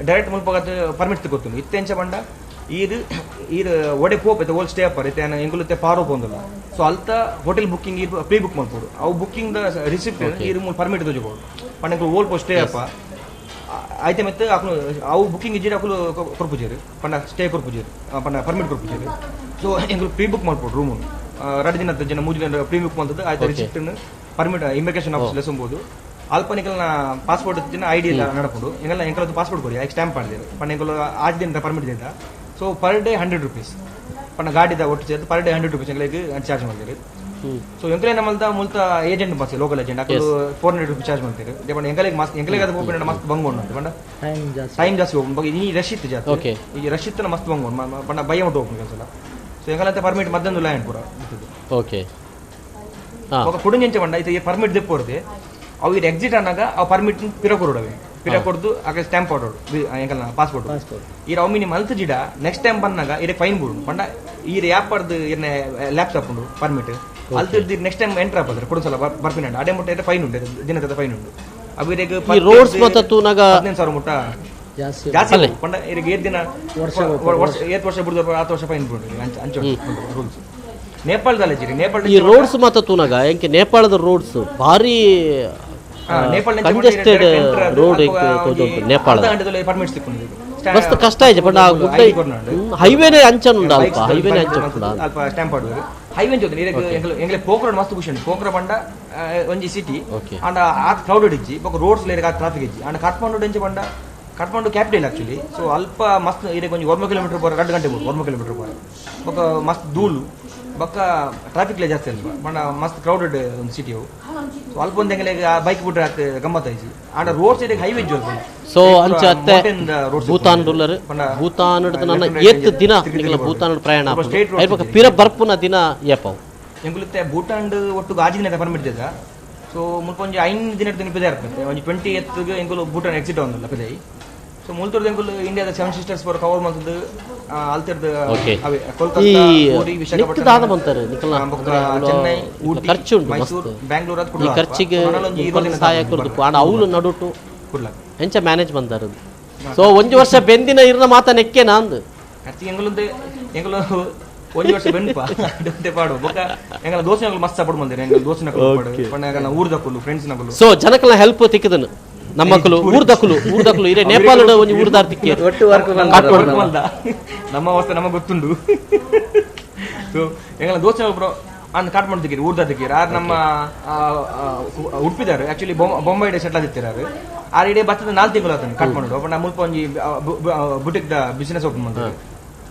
ಡೈರೆಕ್ಟ್ ಮುಲ್ಪಗತ್ ಪರ್ಮಿಟ್ ತಗೋತೀನಿ ಇತ್ತೆಂಚ ಬಂಡ ಈರು ಒಡೆ ಪೋಪ್ ಐತೆ ಓಲ್ ಸ್ಟೇ ಅಪ್ಪರ್ ಐತೆ ಎಂಗುಲತ್ತೆ ಪಾರೋ ಪೋಂದಲ್ಲ ಸೊ ಅಲ್ತ ಹೋಟೆಲ್ ಬುಕ್ಕಿಂಗ್ ಪ್ರೀ ಬುಕ್ ಮಾಡ್ಬೋದು ಅವು ಬುಕ್ಕಿಂಗ್ ದ ರಿಸಿಪ್ಟ್ ಈರು ಮೂಲ ಪರ್ಮಿಟ್ ತಗೋಬೋದು ಪಂಡ ಓಲ್ ಪೋ ಸ್ಟೇ ಅಪ್ಪ ಆಯ್ತು ಮತ್ತೆ ಅಕ್ಲು ಅವು ಬುಕ್ಕಿಂಗ್ ಇಜ್ಜಿರ ಅಕ್ಲು ಕೊರ್ಪುಜೇರು ಪಂಡ ಸ್ಟೇ ಕೊರ್ಪುಜೇರು ಪಂಡ ಪರ್ಮಿಟ್ ಕೊರ್ಪುಜೇರು ಸೊ ಎಂಗ್ಲು ಪ್ರೀ ಬುಕ್ ಮಾಡ್ಬೋದು ರೂಮು 2 ದಿನ ಜನ 3 ದಿನ ಪ್ರೀ ಬುಕ್ ಮಾಡ್ತದೆ ಆಯ್ತು ರಿಸಿಪ್ಟ್ ಪರ್ಮಿಟ್ ಇಮಿಗ್ರೇಷನ್ ಆಫೀಸ್ ಲೆಸಂಬೋದು ಅಲ್ಪನಿಕಲ್ನ ಪಾಸ್ಪೋರ್ಟ್ ದಿನ ಐಡಿ ಇಲ್ಲ ನಡಪುಡು ಎಂಗೆಲ್ಲ ಎಂಕಲದ್ದು ಪಾಸ್ಪೋರ್ಟ್ ಕೊಡಿ ಆಯ್ತು ಸ್ಟ್ಯಾಂಪ್ ಮಾಡಿದೆ ಪಂಡ ಎಂಕಲು 8 ದಿನದ ಪರ್ಮಿಟ್ ದಿನ ಸೊ ಪರ್ ಡೇ 100 ರೂಪೀಸ್ ಪಂಡ ಗಾಡಿದ ಒಟ್ಟು ಸೇರಿದು ಪರ್ ಡೇ 100 ರೂಪೀಸ್ ಎಂಗಳಿಗೆ ಚಾರ್ಜ್ ಮಾಡ್ತೀರಿ ಸೊ ಎಂಕಲೇ ನಮ್ಮಲ್ದ ಮುಲ್ತ ಏಜೆಂಟ್ ಬಸ್ ಲೋಕಲ್ ಏಜೆಂಟ್ ಅಕಲು 400 ರೂಪೀಸ್ ಚಾರ್ಜ್ ಮಾಡ್ತೀರಿ ಪಂಡ ಎಂಗಳಿಗೆ ಮಸ್ತ್ ಎಂಗಳಿಗೆ ಅದು ಹೋಗ್ಬಿಟ್ಟು ಮಸ್ತ್ ಬಂಗೊಂಡು ಪಂಡ ಟೈಮ್ ಜಾಸ್ತಿ ಹೋಗ್ಬೋದು ಈ ರಶ್ ಇತ್ತು ಜಾಸ್ತಿ ಈ ರಶ್ ಇತ್ತು ಮಸ್ತ್ ಬಂಗೊಂಡು ಪಂಡ ಬೈ ಅಮೌಂಟ್ ಹೋಗ್ಬೇಕು ಕೆಲಸ ಸೊ ಎಂಗಲಂತ ಪರ್ಮಿಟ್ ಮದ್ದೊಂದು ಲ್ಯಾಂಡ್ ಪೂರ ಓಕೆ ఒక కుడించ ಬಂಡ ಐತೆ ಪರ್ಮಿಟ್ ದೆಪ್ಪೋರ್ದೆ ಅವು ಇದು ಎಕ್ಸಿಟ್ ಅನ್ನಾಗ ಆ ಪರ್ಮಿಟ್ ಪಿರ ಕೊಡೋಡವೆ ಪಿರ ಕೊಡ್ದು ಆಗ ಸ್ಟ್ಯಾಂಪ್ ಆಡೋಡು ಎಂಕಲ್ನ ಪಾಸ್ಪೋರ್ಟ್ ಈ ಅವು ಮಿನಿ ಮಲ್ತ್ ಜಿಡ ನೆಕ್ಸ್ಟ್ ಟೈಮ್ ಬಂದಾಗ ಇರೆ ಫೈನ್ ಬಿಡು ಪಂಡ ಈ ಯಾಪರ್ದು ಏನ ಲ್ಯಾಪ್ಟಾಪ್ ಉಂಡು ಪರ್ಮಿಟ್ ಅಲ್ತಿರ್ದು ನೆಕ್ಸ್ಟ್ ಟೈಮ್ ಎಂಟರ್ ಆಪದ್ರೆ ಕೊಡು ಸಲ ಬರ್ಪಿನ ಅಡೆ ಮುಟ್ಟ ಫೈನ್ ಉಂಟು ದಿನದ ಫೈನ್ ಉಂಟು ಅವಿರಿಗೆ ಈ ರೋಡ್ಸ್ ಮತ್ತೆ ತೂನಾಗ 15,000 ಮುಟ್ಟ ಜಾಸ್ತಿ ಜಾಸ್ತಿ ಪಂಡ ಇರಿಗೆ ಏತ್ ದಿನ ವರ್ಷ ಬಿಡ್ದು 10 ವರ್ಷ ಫೈನ್ ಬಿಡ್ರಿ ಅಂಚೆ ರೂಲ್ಸ್ ನೇಪಾಳದಲ್ಲಿ ಜಿರಿ ನೇಪಾಳ ಈ ರೋಡ್ಸ್ ಮತ್ತೆ ತೂನಾಗ ಎಂಕೆ ನೇಪಾಳದ ರೋಡ್ಸ್ ಭಾರಿ ಕಂಜೆಸ್ಟೆಡ್ ರೋಡ್ ನೇಪಾಳ ಪರ್ಮಿಟ್ಸ್ ತಿಕ್ಕೊಂಡು ಮಸ್ತ್ ಕಷ್ಟ ಇದೆ ಪಂಡ ಗುಡ್ಡ ಹೈವೇನೆ ಅಂಚನುಂಡ ಅಲ್ಪ ಹೈವೇನೆ ಅಂಚನುಂಡ ಅಲ್ಪ ಸ್ಟ್ಯಾಂಪ್ ಆಡುವರು ಹೈವೇ ಜೊತೆ ಎಂಗ್ಲೆ ಪೋಕ್ರೋಡ್ ಮಸ್ತ್ ಖುಷಿ ಉಂಟು ಪೋಕ್ರ ಬಂಡ ಒಂಜಿ ಸಿಟಿ ಅಂಡ ಆ ಕ್ರೌಡೆಡ್ ಇಜ್ಜಿ ಬೊಕ ರೋಡ್ಸ್ ಲೇರ್ ಟ್ರಾಫಿಕ್ ಇಜ್ಜಿ ಅಂಡ ಕಾಠ್ಮಂಡು ಎಂಚ ಬಂಡ ಕಾಠ್ಮಂಡು ಕ್ಯಾಪಿಟಲ್ ಆಕ್ಚುಲಿ ಸೊ ಅಲ್ಪ ಮಸ್ತ್ ಇದಕ್ಕೆ ಒಂಜಿ 1 ಕಿಲೋಮೀಟರ್ ಪೋರ 2 ಗಂಟೆ ಬೋದು 1 ಕಿಲೋಮೀಟರ್ ಪೋರ ಬೊಕ ಮಸ್ತ್ ಧೂಳು ಬೊಕ್ಕ ಟ್ರಾಫಿಕ್ ಲೇ ಜಾಸ್ತಿ ಅಲ್ವಾ ಬಂಡ ಮಸ್ತ್ ಕ್ರೌಡೆಡ್ ಒಂದು ಸಿಟಿ ಅವು ಸೊ ಅಲ್ಪ ಒಂದು ಎಂಗ್ಲೆ ಬೈಕ್ ಬಿಟ್ರೆ ಆತ ಗಮ್ಮತ್ ಐಜಿ ಅಂಡ ರೋಡ್ ಸೈಡ್ ಹೈವೇ ಜೋರ್ ಸೊ ಅಂಚ ಅತ್ತೆ ಭೂತಾನ್ ರುಲ್ಲರ್ ಭೂತಾನ್ ನನ್ನ ಏತ್ ದಿನ ನಿಕಲ ಭೂತಾನ್ ಪ್ರಯಾಣ ಐಬಕ ಪಿರ ಬರ್ಪುನ ದಿನ ಏಪವು ಎಂಗುಲತ್ತೆ ಭೂತಾನ್ ಒಟ್ಟು ಆಜಿ ದಿನ ಪರ್ಮಿಟ್ ಇದ್ದ ಸೊ ಮುಲ್ಪ ಒಂಜಿ 5 ದಿನ ನಿಪಿದೆ ಇರ್ತದೆ ಒಂಜಿ 28 ಗೆ ಎಂಗುಲು ಭೂತಾನ್ ಎಕ್ಸಿಟ್ ಆವೊಂದುಲ್ಲ ಪದೈ ಸೊ ಮುಲ್ತುರ್ದ ಎಂಗುಲು ಇಂಡಿಯಾದ 7 ಸಿಸ್ಟರ್ಸ್ ಫಾರ್ ಕವರ್ ಮಾಡ್ತದ ಅಲ್ತಿರ್ದ ಅವೇ ಕೋಲ್ಕತ್ತಾ ಪೂರಿ ವಿಶಾಖಪಟ್ಟಣಂ ದಾದ ಬಂತಾರೆ ನಿಕಲ ಚೆನ್ನೈ ಊಟಿ ಖರ್ಚು ಉಂಟು ಮೈಸೂರು ಬ್ಯಾಂಗ್ಳೂರ್ ಅದ ಈ ಖರ್ಚಿಗೆ ಸಹಾಯ ಕೊರ್ದು ಪಾಣ ಅವಳು ನಡುಟು ಕುರ್ಲಾಕ ಎಂಚ ಮ್ಯಾನೇಜ್ ಬಂದಾರ ಸೊ ಒಂಜಿ ವರ್ಷ ಬೆಂದಿನ ಇರ್ನ ಮಾತ ನೆಕ್ಕೆ ನಾಂದು ಖರ್ಚಿಗೆ ಎಂಗುಲು ಒಂಜಿ ವರ್ಷ ಬೆನ್ಪ ಡೊಂತೆ ಪಾಡು ಬೊಕ ಎಂಗಲ ದೋಸ್ತಿನಗಳು ಮಸ್ತ್ ಸಪೋರ್ಟ್ ಮಾಡ್ತಾರೆ ಎಂಗಲ ದೋಸ್ತಿನಗಳು ಪಾಡು ಪಣ್ಣ ಎಂಗಲ ಊರ್ದಕುಲು ಫ್ರೆಂಡ್ಸ್ ನಕುಲು ಸೊ ಜನಕಲ ಹೆಲ್ಪ್ ತಿಕ್ಕದನು ನಮ್ಮಕಲು ಊರ್ದಕುಲು ಇರೆ ನೇಪಾಳ ಒಂಜಿ ಊರ್ದಾರ್ ತಿಕ್ಕಿ ಒಟ್ಟು ವರ್ಕ್ ನಮ್ಮ ಅವಸ್ಥೆ ನಮಗೆ ಗೊತ್ತುಂಡು ಸೊ ಎಂಗಲ ದೋಸ್ತಿನಗಳು ಬ್ರೋ ಅಂದ್ ಕಾಟ್ಮಂಡು ತಿಕ್ಕಿರಿ ಊರ್ದಾರ್ ತಿಕ್ಕಿರಿ ಆರ್ ನಮ್ಮ ಉಡುಪಿದಾರು ಆಕ್ಚುಲಿ ಬೊಂಬೈ ಡೇ ಸೆಟ್ಲ್ ಆದಿತ್ತಿರಾರು ಆರ್ ಇಡೇ ಬತ್ತದ 4 ತಿಂಗಳು ಆತನು ಕಾಟ್ಮಂಡು ಪಣ್ಣ ಮುಲ್ಪ ಒಂಜಿ ಬುಟಿಕ್ ದ ಬಿಸಿನೆಸ್ ಓಪನ್ ಮಾಡ್ತಾರೆ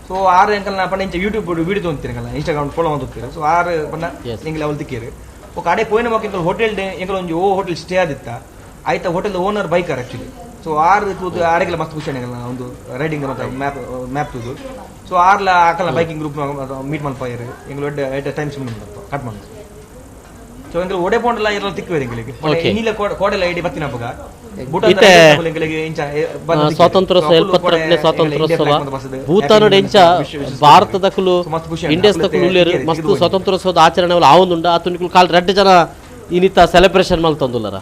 ಸೊ ಆರು ಎಂಕಲ್ ನಾ ಪಣ್ಣ ಇಂಚ ಯೂಟ್ಯೂಬ್ ವಿಡಿಯೋ ತೊಂತೀರಂಗಲ್ಲ ಇನ್ಸ್ಟಾಗ್ರಾಮ್ ಫಾಲೋ ಮಾಡ್ತೀರಿ ಸೊ ಆರು ಪಣ್ಣ ನಿಂಗೆ ಅವಳು ತಿಕ್ಕಿರಿ ఒక ಅಡೆ పోయిన మాకు ఎంకల్ ಹೋಟೆಲ್ ಎಂಕಲ್ ಒಂಜಿ ಹೋಟೆಲ್ ಸ್ಟೇ ಆದಿತ್ತ ಆಯ್ತಾ hotel owner biker actually so ಆರ್ ತೂದು ಆಡೆಗೆಲ್ಲ ಮಸ್ತ್ ಖುಷಿ ಆಗಲ್ಲ ಒಂದು ರೈಡಿಂಗ್ ಮತ್ತೆ ಮ್ಯಾಪ್ ತೂದು ಸೊ ಆರ್ಲ ಆಕಲ ಬೈಕಿಂಗ್ ಗ್ರೂಪ್ ಮೀಟ್ ಮಲ್ಪಾಯರು ಎಂಗಲ್ ಎಟ್ ಟೈಮ್ ಸ್ಪೆಂಡ್ ಕಟ್ ಮಾಡಿ ಸೊ ಎಂಗಲ್ ಒಡೆ ಪೋಂಡಲ್ಲ ಎಲ್ಲ ತಿಕ್ಕುವೇರು ಎಂಗಳಿಗೆ ಇನ್ನಿಲ್ಲ ಕೋಡೆಲ್ಲ ಐಡಿ ಬತ್ತಿನ ಹಬ್ಬಗ ಸ್ವಾತಂತ್ರ್ಯೋತ್ಸವ ಸ್ವಾತಂತ್ರ್ಯೋತ್ಸವ ಭೂತಾನ್ ಎಂಚ ಭಾರತದ ಕುಲು ಇಂಡಿಯಾಸ್ ಕುಲು ಮಸ್ತ್ ಸ್ವಾತಂತ್ರ್ಯೋತ್ಸವದ ಆಚರಣೆ ಆವೊಂದುಂಡ ಆತುನಿಕುಲು ಕಾಲ್ 2 ಜನ ಇನ್ನಿತ ಸೆಲೆಬ್ರೇಷನ್ ಮಲ್ತೊಂದುಲ್ಲರ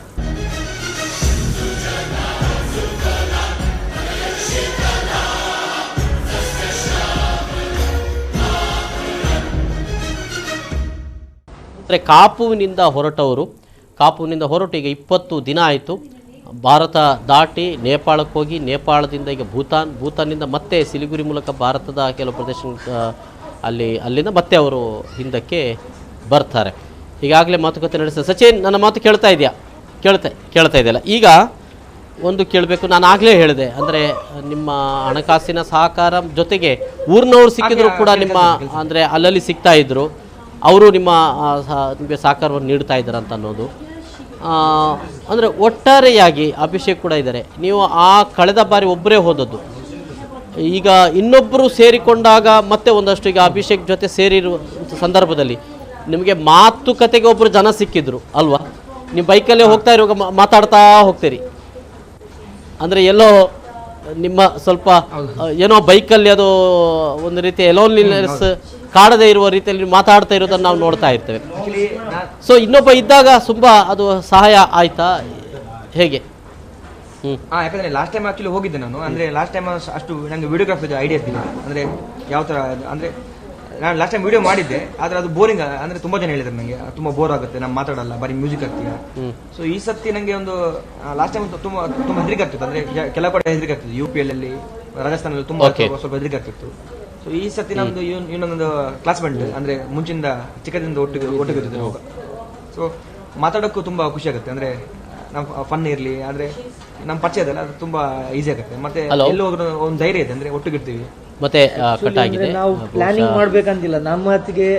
ಕಾಪುವಿನಿಂದ ಹೊರಟು ಈಗ 20 ದಿನ ಆಯಿತು. ಭಾರತ ದಾಟಿ ನೇಪಾಳಕ್ಕೆ ಹೋಗಿ ನೇಪಾಳದಿಂದ ಈಗ ಭೂತಾನ್ನಿಂದ ಮತ್ತೆ ಸಿಲಿಗುರಿ ಮೂಲಕ ಭಾರತದ ಕೆಲವು ಪ್ರದೇಶ ಅಲ್ಲಿಂದ ಮತ್ತೆ ಅವರು ಹಿಂದಕ್ಕೆ ಬರ್ತಾರೆ. ಈಗಾಗಲೇ ಮಾತುಕತೆ ನಡೆಸಿದ ಸಚಿನ್, ನನ್ನ ಮಾತು ಕೇಳ್ತಾ ಇದೆಯಾ? ಕೇಳ್ತಾ ಇದೆಯಲ್ಲ. ಈಗ ಒಂದು ಕೇಳಬೇಕು, ನಾನು ಆಗಲೇ ಹೇಳಿದೆ, ಅಂದರೆ ನಿಮ್ಮ ಹಣಕಾಸಿನ ಸಹಕಾರ ಜೊತೆಗೆ ಊರಿನವ್ರು ಸಿಕ್ಕಿದ್ರು ಕೂಡ ನಿಮ್ಮ ಅಂದರೆ ಅಲ್ಲಲ್ಲಿ ಸಿಗ್ತಾ ಇದ್ರು, ಅವರು ನಿಮಗೆ ಸಹಕಾರವನ್ನು ನೀಡ್ತಾ ಇದ್ದಾರೆ ಅಂತ ಅನ್ನೋದು. ಅಂದರೆ ಒಟ್ಟಾರೆಯಾಗಿ ಅಭಿಷೇಕ್ ಕೂಡ ಇದ್ದಾರೆ. ನೀವು ಕಳೆದ ಬಾರಿ ಒಬ್ಬರೇ ಹೋದದ್ದು, ಈಗ ಇನ್ನೊಬ್ಬರು ಸೇರಿಕೊಂಡಾಗ ಮತ್ತೆ ಒಂದಷ್ಟು ಈಗ ಅಭಿಷೇಕ್ ಜೊತೆ ಸೇರಿರುವ ಸಂದರ್ಭದಲ್ಲಿ ನಿಮಗೆ ಮಾತುಕತೆಗೆ ಒಬ್ಬರು ಜನ ಸಿಕ್ಕಿದ್ರು ಅಲ್ವಾ? ನೀವು ಬೈಕಲ್ಲೇ ಹೋಗ್ತಾ ಇರುವಾಗ ಮಾತಾಡ್ತಾ ಹೋಗ್ತೀರಿ, ಅಂದರೆ ಎಲ್ಲೋ ನಿಮ್ಮ ಸ್ವಲ್ಪ ಏನೋ ಬೈಕಲ್ಲಿ ಅದು ಒಂದು ರೀತಿ ಲೋನ್ಲಿನೆಸ್ ಕಾಡದೇ ಇರುವ ರೀತಿಯಲ್ಲಿ ಮಾತಾಡ್ತಾ ಇರೋದನ್ನು ನಾವು ನೋಡ್ತಾ ಇರ್ತೇವೆ. ಸೊ ಇನ್ನೊಬ್ಬ ಇದ್ದಾಗ ತುಂಬಾ ಅದು ಸಹಾಯ ಆಯ್ತಾ, ಹೇಗೆ? ಯಾಕಂದ್ರೆ ಲಾಸ್ಟ್ ಟೈಮ್ ಆಕ್ಚುಲಿ ಹೋಗಿದ್ದೆ ನಾನು. ಅಂದ್ರೆ ಲಾಸ್ಟ್ ಟೈಮ್ ಅಷ್ಟು ನಂಗೆ ವಿಡಿಯೋಗ್ರಾಫಿ ಐಡಿಯಾ ಇದ್ದಿಲ್ಲ, ಅಂದ್ರೆ ಯಾವ ತರ ಅಂದ್ರೆ ನಾನು ಲಾಸ್ಟ್ ಟೈಮ್ ವಿಡಿಯೋ ಮಾಡಿದ್ದೆ, ಆದ್ರೆ ಅದು ಬೋರಿಂಗ್, ಅಂದ್ರೆ ತುಂಬಾ ಜನ ಹೇಳಿದ್ರು ನಂಗೆ ತುಂಬಾ ಬೋರ್ ಆಗುತ್ತೆ, ನಾನು ಮಾತಾಡಲ್ಲ, ಬರೀ ಮ್ಯೂಸಿಕ್ ಆಗ್ತೀಯ. ಸೊ ಈ ಸರ್ತಿ ನಂಗೆ ಒಂದು ಲಾಸ್ಟ್ ಟೈಮ್ ತುಂಬಾ ಹೆದರಿಕೆ ಆಗ್ತಿತ್ತು, ಅಂದ್ರೆ ಕೆಲವು ಕಡೆ ಹೆದರಿಕೆ ಆಗ್ತಿತ್ತು, UP-ಯಲ್ಲಿ ರಾಜಸ್ಥಾನಲ್ಲಿ ತುಂಬಾ ಸ್ವಲ್ಪ ಹೆದರಿಕೆ ಆಗ್ತಿತ್ತು. ಸೊ ಈ ಸರ್ತಿ ನಮ್ದು ಇನ್ನೊಂದು ಕ್ಲಾಸ್ಮೇಟ್, ಅಂದ್ರೆ ಮುಂಚಿಂದ ಚಿಕ್ಕದಿಂದ ಒಟ್ಟಿಗೆ ಸೊ ಮಾತಾಡೋಕ್ಕೂ ತುಂಬಾ ಖುಷಿ ಆಗುತ್ತೆ, ಅಂದ್ರೆ ನಮ್ ಫನ್ ಇರ್ಲಿ, ಆದ್ರೆ ನಮ್ ಪರಿಚಯ ಅದಲ್ಲ, ಅದು ತುಂಬಾ ಈಸಿ ಆಗುತ್ತೆ. ಮತ್ತೆ ಎಲ್ಲೋ ಒಂದು ಧೈರ್ಯ ಇದೆ, ಅಂದ್ರೆ ಒಟ್ಟಿಗಿರ್ತೀವಿ. ಮತ್ತೆ ನಾವು ಪ್ಲಾನಿಂಗ್ ಮಾಡ್ಬೇಕಂತಿಲ್ಲ, ನಮ್ಮ ಹೊತ್ತಿಗೆ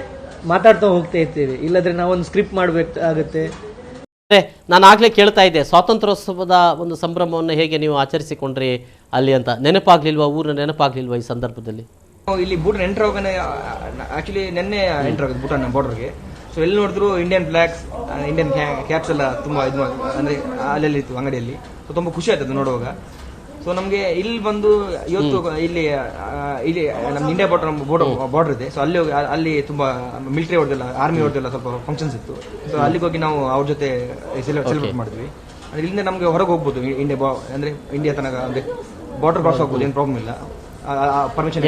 ಮಾತಾಡ್ತಾ ಹೋಗ್ತಾ ಇರ್ತೇವೆ, ಇಲ್ಲದ್ರೆ ನಾವೊಂದು ಸ್ಕ್ರಿಪ್ಟ್ ಮಾಡ್ಬೇಕಾಗುತ್ತೆ. ನಾನು ಆಗ್ಲೇ ಕೇಳ್ತಾ ಇದ್ದೆ, ಸ್ವಾತಂತ್ರ್ಯೋತ್ಸವದ ಒಂದು ಸಂಭ್ರಮವನ್ನು ಹೇಗೆ ನೀವು ಆಚರಿಸಿಕೊಂಡ್ರಿ ಅಲ್ಲಿ ಅಂತ. ನೆನಪಾಗ್ಲಿಲ್ವಾ, ಊರಿನ ನೆನಪಾಗ್ಲಿಲ್ವಾ ಈ ಸಂದರ್ಭದಲ್ಲಿ? ಇಲ್ಲಿ ಭೂಟಾನ್ ಎಂಟರ್ ಹೋಗೋಣ, ಆಕ್ಚುಲಿ ನಿನ್ನೆ ಎಂಟರ್ ಆಗೋದು ಭೂಟಾನ್ ಬಾರ್ಡರ್ಗೆ. ಸೊ ಎಲ್ಲಿ ನೋಡಿದ್ರು ಇಂಡಿಯನ್ ಫ್ಲಾಗ್ಸ್, ಇಂಡಿಯನ್ ಕ್ಯಾಪ್ಸ್ ಎಲ್ಲ ತುಂಬಾ ಇದು ಅಂದ್ರೆ ಅಲ್ಲೆಲ್ಲಿ ಇತ್ತು ಅಂಗಡಿಯಲ್ಲಿ. ಸೊ ತುಂಬಾ ಖುಷಿ ಆಯ್ತದೆ ನೋಡುವಾಗ. ಸೊ ನಮ್ಗೆ ಇಲ್ಲಿ ಬಂದು ಇವತ್ತು ಇಲ್ಲಿ ನಮ್ಮ ಇಂಡಿಯಾ ಬಾರ್ಡರ್ ಇದೆ. ಸೊ ಅಲ್ಲಿ ತುಂಬಾ ಮಿಲಿಟರಿ ಅವ್ರದ್ದೆಲ್ಲ, ಆರ್ಮಿ ಅವ್ರದ್ದೆಲ್ಲ ಸ್ವಲ್ಪ ಫಂಕ್ಷನ್ಸ್ ಇತ್ತು. ಸೊ ಅಲ್ಲಿಗೆ ಹೋಗಿ ನಾವು ಅವ್ರ ಜೊತೆ ಸೆಲೆಬ್ರೇಟ್ ಮಾಡಿದ್ವಿ. ಅಂದ್ರೆ ಇಲ್ಲಿಂದ ನಮಗೆ ಹೊರಗೆ ಹೋಗ್ಬೋದು ಇಂಡಿಯಾ ಅಂದ್ರೆ ಇಂಡಿಯಾ ತನಕ ಅಂದ್ರೆ ಬಾರ್ಡರ್ ಕ್ರಾಸ್ ಹೋಗ್ಬೋದು, ಏನು ಪ್ರಾಬ್ಲಮ್ ಇಲ್ಲ, ಪರ್ಮಿಷನ್.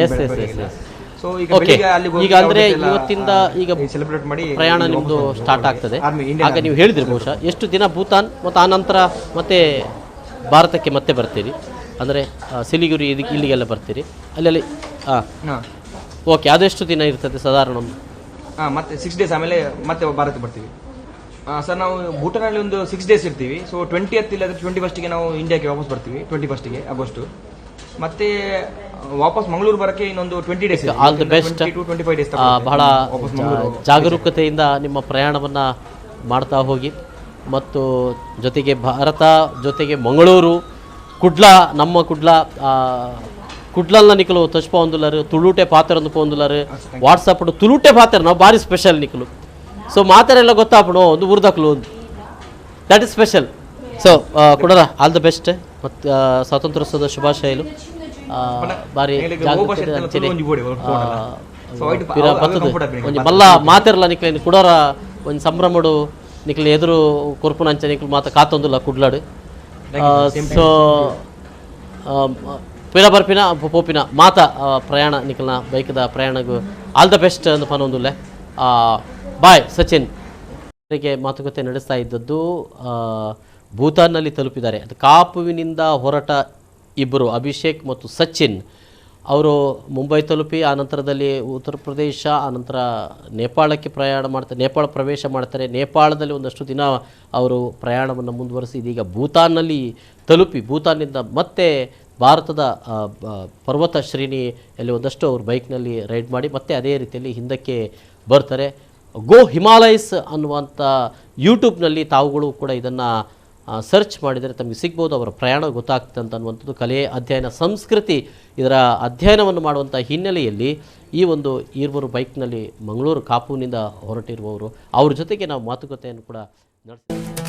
ಸೊ ಈಗ ಓಕೆ, ಬೆಳಿಗ್ಗೆ ಅಲ್ಲಿ ಈಗ ಅಂದರೆ ಇವತ್ತಿಂದ ಈಗ ಸೆಲೆಬ್ರೇಟ್ ಮಾಡಿ ಪ್ರಯಾಣ ನಿಮ್ಮದು ಸ್ಟಾರ್ಟ್ ಆಗ್ತದೆ. ಆರ್ಮಿ ಇಂಡಿಯಾ ಆಗ ನೀವು ಹೇಳಿದ್ರಿ ಬಹುಶಃ ಎಷ್ಟು ದಿನ ಭೂತಾನ್ ಮತ್ತು ಆ ನಂತರ ಮತ್ತೆ ಭಾರತಕ್ಕೆ ಮತ್ತೆ ಬರ್ತೀರಿ, ಅಂದರೆ ಸಿಲಿಗುರಿ ಇಲ್ಲಿಗೆಲ್ಲ ಬರ್ತೀರಿ ಅಲ್ಲಲ್ಲಿ. ಹಾಂ, ಹಾಂ, ಓಕೆ. ಅದೆಷ್ಟು ದಿನ ಇರ್ತದೆ ಸಾಧಾರಣ? ಮತ್ತೆ 6 days ಆಮೇಲೆ ಮತ್ತೆ ಭಾರತಕ್ಕೆ ಬರ್ತೀವಿ. ಸರ್ ನಾವು ಭೂಟಾನಲ್ಲಿ ಒಂದು 6 days ಇರ್ತೀವಿ. ಸೊ 20th ಇಲ್ಲ 21st ನಾವು ಇಂಡಿಯಾಗೆ ವಾಪಸ್ ಬರ್ತೀವಿ, 21st ಆಗಸ್ಟ್. ಮತ್ತೆ ವಾಪಸ್ ಮಂಗಳೂರು ಬರಕ್ಕೆ ಇನ್ನೊಂದು 20 days. All the best. 25 days ಬಹಳ ಜಾಗರೂಕತೆಯಿಂದ ನಿಮ್ಮ ಪ್ರಯಾಣವನ್ನು ಮಾಡ್ತಾ ಹೋಗಿ, ಮತ್ತು ಜೊತೆಗೆ ಭಾರತ ಜೊತೆಗೆ ಮಂಗಳೂರು ಕುಡ್ಲ ನಮ್ಮ ಕುಡ್ಲಲ್ನ ನಿಕಲು ತಜ್ಪ ಒಂದುಲಾರು ತುಳುಟೆ ಪಾತ್ರ ಒಂದು ಪೊಂದುಲಾರು ವಾಟ್ಸಪ್ ತುಳುಟೆ ಪಾತ್ರ ನಾವು ಭಾರಿ ಸ್ಪೆಷಲ್ ನಿಕಲು. ಸೊ ಮಾತಾರೆಲ್ಲ ಗೊತ್ತಾಪಣು ಒಂದು ಊರ್ದಕ್ಲು ದಟ್ ಇಸ್ ಸ್ಪೆಷಲ್. ಸೊ ಕೊಡೋಣ ಆಲ್ ದ ಬೆಸ್ಟ್ ಮತ್ತು ಸ್ವಾತಂತ್ರ್ಯೋತ್ಸವದ ಶುಭಾಶಯಗಳು. ಭಾರಿ ಜಾಗೃತಿ ಅಂಚನೆ ಒಂದು ಮಲ್ಲ ಮಾತಿರಲ್ಲ ನಿಕ್ಲೆ ಕುಡೋರ ಒಂದು ಸಂಭ್ರಮಡು ನಿಕ್ಲೆ ಎದುರು ಕೊರ್ಪುನ ಅಂಚೆ ನಿಕ್ಲು ಮಾತ ಕಾತೊಂದಿಲ್ಲ ಕುಡ್ಲಾಡು. ಸೊ ಪಿರ ಬರ್ಪಿನ ಪೋಪಿನ ಮಾತ ಪ್ರಯಾಣ ನಿಖಲ್ನ ಬೈಕ್ದ ಪ್ರಯಾಣಗೂ ಆಲ್ ದ ಬೆಸ್ಟ್ ಅಂತ ಪನ್ನೊಂದುಲ್ಲೆ. ಬಾಯ್ ಸಚಿನ್. ಮಾತುಕತೆ ನಡೆಸ್ತಾ ಇದ್ದದ್ದು ಭೂತಾನ್ನಲ್ಲಿ ತಲುಪಿದ್ದಾರೆ. ಅದು ಕಾಪುವಿನಿಂದ ಹೊರಟ ಇಬ್ಬರು ಅಭಿಷೇಕ್ ಮತ್ತು ಸಚಿನ್ ಅವರು ಮುಂಬೈ ತಲುಪಿ ಆ ನಂತರದಲ್ಲಿ ಉತ್ತರ ಪ್ರದೇಶ, ಆನಂತರ ನೇಪಾಳಕ್ಕೆ ನೇಪಾಳ ಪ್ರವೇಶ ಮಾಡ್ತಾರೆ. ನೇಪಾಳದಲ್ಲಿ ಒಂದಷ್ಟು ದಿನ ಅವರು ಪ್ರಯಾಣವನ್ನು ಮುಂದುವರಿಸಿ ಇದೀಗ ಭೂತಾನ್ನಲ್ಲಿ ತಲುಪಿ ಭೂತಾನ್ನಿಂದ ಮತ್ತೆ ಭಾರತದ ಪರ್ವತ ಶ್ರೇಣಿಯಲ್ಲಿ ಒಂದಷ್ಟು ಅವರು ಬೈಕ್ನಲ್ಲಿ ರೈಡ್ ಮಾಡಿ ಮತ್ತೆ ಅದೇ ರೀತಿಯಲ್ಲಿ ಹಿಂದಕ್ಕೆ ಬರ್ತಾರೆ. ಗೋ ಹಿಮಾಲಯಸ್ ಅನ್ನುವಂಥ ಯೂಟ್ಯೂಬ್ನಲ್ಲಿ ತಾವುಗಳು ಕೂಡ ಇದನ್ನು ಸರ್ಚ್ ಮಾಡಿದರೆ ತಮಗೆ ಸಿಗ್ಬೋದು. ಅವರ ಪ್ರಯಾಣ ಗೊತ್ತಾಗ್ತದೆ ಅಂತ ಅನ್ನುವಂಥದ್ದು ಕಲೆ ಅಧ್ಯಯನ ಸಂಸ್ಕೃತಿ ಇದರ ಅಧ್ಯಯನವನ್ನು ಮಾಡುವಂಥ ಹಿನ್ನೆಲೆಯಲ್ಲಿ ಈ ಒಂದು ಇರುವರು ಬೈಕ್ನಲ್ಲಿ ಮಂಗಳೂರು ಕಾಪುವಿನಿಂದ ಹೊರಟಿರುವವರು ಅವ್ರ ಜೊತೆಗೆ ನಾವು ಮಾತುಕತೆಯನ್ನು ಕೂಡ ನಡೆಸ್ತೀವಿ.